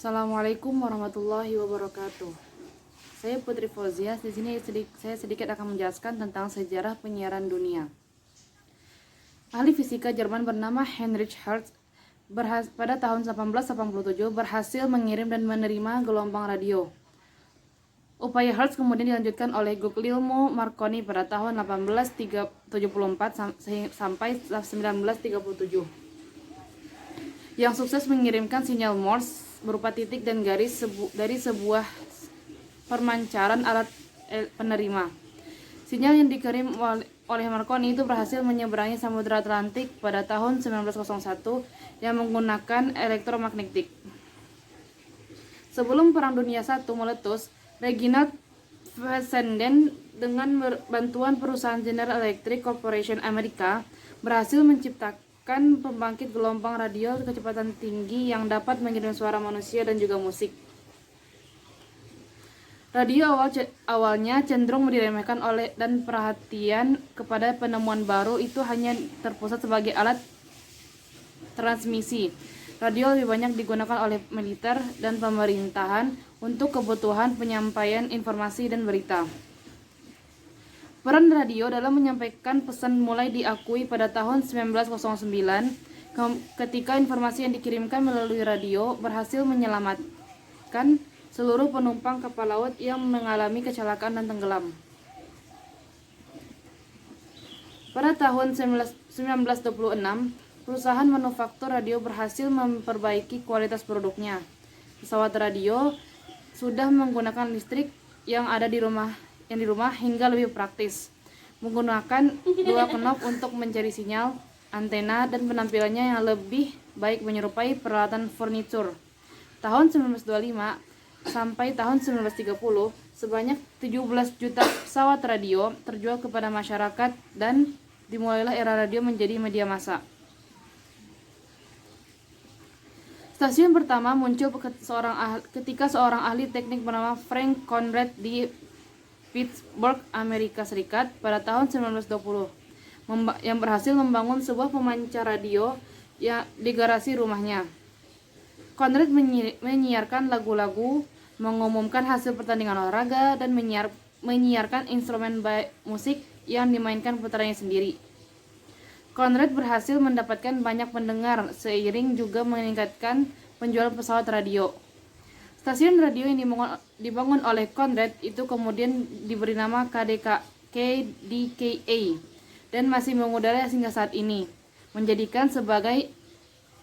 Assalamualaikum warahmatullahi wabarakatuh. Saya Putri Fauzia. Di sini saya sedikit akan menjelaskan tentang sejarah penyiaran dunia. Ahli fisika Jerman bernama Heinrich Hertz pada tahun 1887 berhasil mengirim dan menerima gelombang radio. Upaya Hertz kemudian dilanjutkan oleh Guglielmo Marconi pada tahun 1874 sampai 1937. Yang sukses mengirimkan sinyal Morse berupa titik dan garis dari sebuah permancaran alat penerima. Sinyal yang dikirim oleh Marconi itu berhasil menyeberangi Samudra Atlantik pada tahun 1901 yang menggunakan elektromagnetik. Sebelum Perang Dunia I meletus, Reginald Fessenden dengan bantuan perusahaan General Electric Corporation Amerika berhasil menciptakan pembangkit gelombang radio kecepatan tinggi yang dapat mengirim suara manusia dan juga musik. Radio awalnya cenderung diremehkan dan perhatian kepada penemuan baru itu hanya terpusat sebagai alat transmisi. Radio lebih banyak digunakan oleh militer dan pemerintahan untuk kebutuhan penyampaian informasi dan berita. Peran radio dalam menyampaikan pesan mulai diakui pada tahun 1909 ketika informasi yang dikirimkan melalui radio berhasil menyelamatkan seluruh penumpang kapal laut yang mengalami kecelakaan dan tenggelam. Pada tahun 1926, perusahaan manufaktur radio berhasil memperbaiki kualitas produknya. Pesawat radio sudah menggunakan listrik yang ada di rumah hingga lebih praktis, menggunakan dua knop untuk mencari sinyal, antena, dan penampilannya yang lebih baik menyerupai peralatan furnitur. Tahun 1925 sampai tahun 1930, sebanyak 17 juta pesawat radio terjual kepada masyarakat dan dimulailah era radio menjadi media massa. Stasiun pertama muncul ketika seorang ahli teknik bernama Frank Conrad di Pittsburgh, Amerika Serikat pada tahun 1920 yang berhasil membangun sebuah pemancar radio di garasi rumahnya. Conrad menyiarkan lagu-lagu, mengumumkan hasil pertandingan olahraga, dan menyiarkan instrumen musik yang dimainkan putranya sendiri. Conrad berhasil mendapatkan banyak pendengar seiring juga meningkatkan penjualan pesawat radio. Stasiun radio yang dibangun oleh Conrad itu kemudian diberi nama KDKA dan masih mengudara hingga saat ini, menjadikan sebagai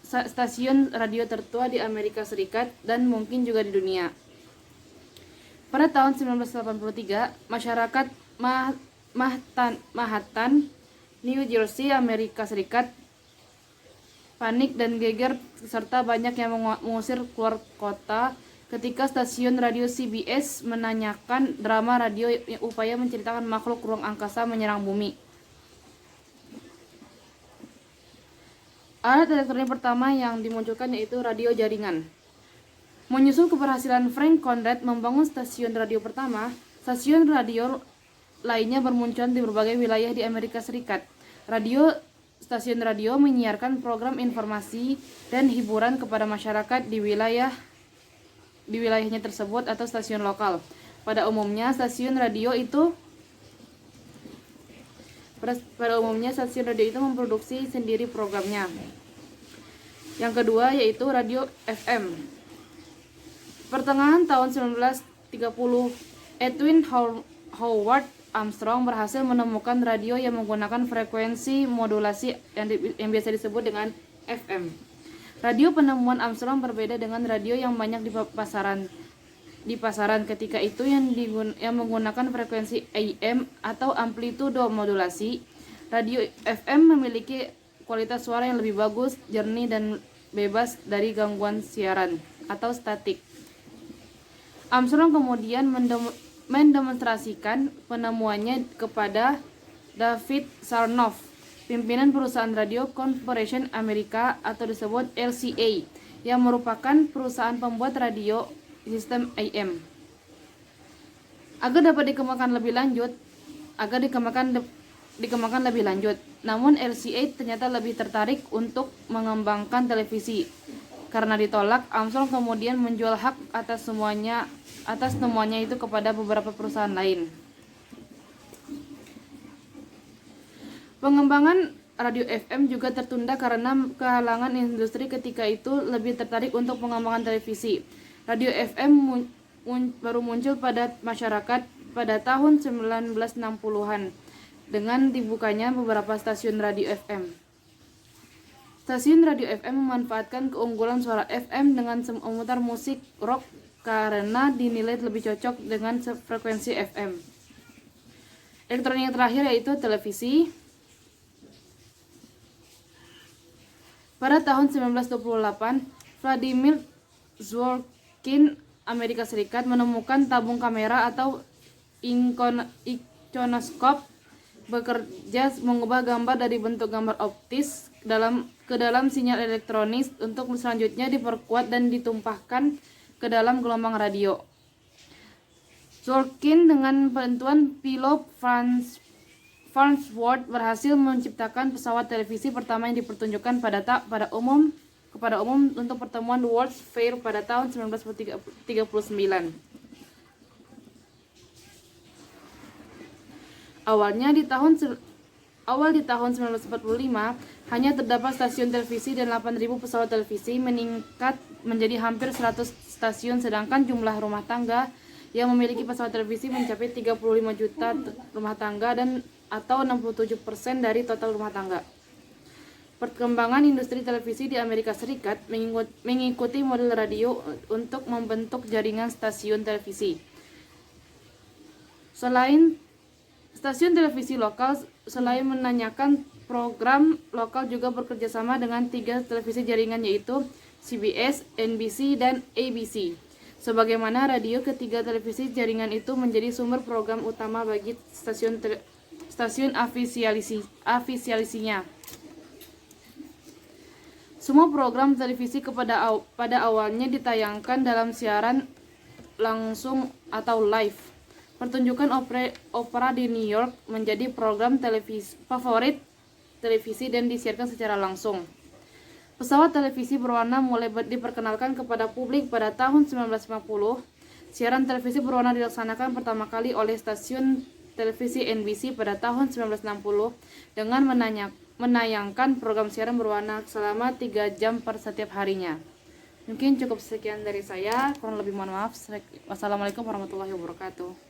stasiun radio tertua di Amerika Serikat dan mungkin juga di dunia. Pada tahun 1983, masyarakat Manhattan, New Jersey, Amerika Serikat panik dan geger serta banyak yang mengusir keluar kota ketika stasiun radio CBS menanyakan drama radio yang upaya menceritakan makhluk ruang angkasa menyerang bumi. Alat elektronik pertama yang dimunculkan yaitu radio jaringan. Menyusul keberhasilan Frank Conrad membangun stasiun radio pertama, stasiun radio lainnya bermunculan di berbagai wilayah di Amerika Serikat. Stasiun radio menyiarkan program informasi dan hiburan kepada masyarakat di wilayahnya tersebut atau stasiun lokal. Pada umumnya stasiun radio itu memproduksi sendiri programnya. Yang kedua yaitu radio FM. Pertengahan tahun 1930, Edwin Howard Armstrong berhasil menemukan radio yang menggunakan frekuensi modulasi yang biasa disebut dengan FM. Radio penemuan Armstrong berbeda dengan radio yang banyak di pasaran ketika itu yang menggunakan frekuensi AM atau amplitudo modulasi. Radio FM memiliki kualitas suara yang lebih bagus, jernih, dan bebas dari gangguan siaran atau statik. Armstrong kemudian mendemonstrasikan penemuannya kepada David Sarnoff, pimpinan perusahaan Radio Corporation Amerika atau disebut LCA, yang merupakan perusahaan pembuat radio sistem AM. Agar dapat dikembangkan lebih lanjut, namun LCA ternyata lebih tertarik untuk mengembangkan televisi. Karena ditolak, Armstrong kemudian menjual hak atas semuanya itu kepada beberapa perusahaan lain. Pengembangan radio FM juga tertunda karena kehalangan industri ketika itu lebih tertarik untuk pengembangan televisi. Radio FM baru muncul pada masyarakat pada tahun 1960-an dengan dibukanya beberapa stasiun radio FM. Stasiun radio FM memanfaatkan keunggulan suara FM dengan memutar musik rock karena dinilai lebih cocok dengan frekuensi FM. Elektronik yang terakhir yaitu televisi. Pada tahun 1928, Vladimir Zworykin, Amerika Serikat, menemukan tabung kamera atau ikonoskop bekerja mengubah gambar dari bentuk gambar optis ke dalam sinyal elektronis untuk selanjutnya diperkuat dan ditumpahkan ke dalam gelombang radio. Zworykin dengan bantuan pilot Farnsworth berhasil menciptakan pesawat televisi pertama yang dipertunjukkan kepada umum untuk pertemuan World's Fair pada tahun 1939. Awal di tahun 1945 hanya terdapat stasiun televisi dan 8.000 pesawat televisi, meningkat menjadi hampir 100 stasiun, sedangkan jumlah rumah tangga yang memiliki pesawat televisi mencapai 35 juta rumah tangga atau 67% dari total rumah tangga. Perkembangan industri televisi di Amerika Serikat mengikuti model radio untuk membentuk jaringan stasiun televisi. Stasiun televisi lokal selain menanyakan program lokal juga bekerjasama dengan 3 televisi jaringan yaitu CBS, NBC, dan ABC. Sebagaimana radio, ketiga televisi jaringan itu menjadi sumber program utama bagi stasiun afisialisinya. Semua program televisi pada awalnya ditayangkan dalam siaran langsung atau live. Pertunjukan opera di New York menjadi program favorit televisi dan disiarkan secara langsung. Pesawat televisi berwarna mulai diperkenalkan kepada publik pada tahun 1950. Siaran televisi berwarna dilaksanakan pertama kali oleh stasiun televisi NBC pada tahun 1960 dengan menayangkan program siaran berwarna selama 3 jam per setiap harinya. Mungkin cukup sekian dari saya, kurang lebih mohon maaf. Wassalamualaikum warahmatullahi wabarakatuh.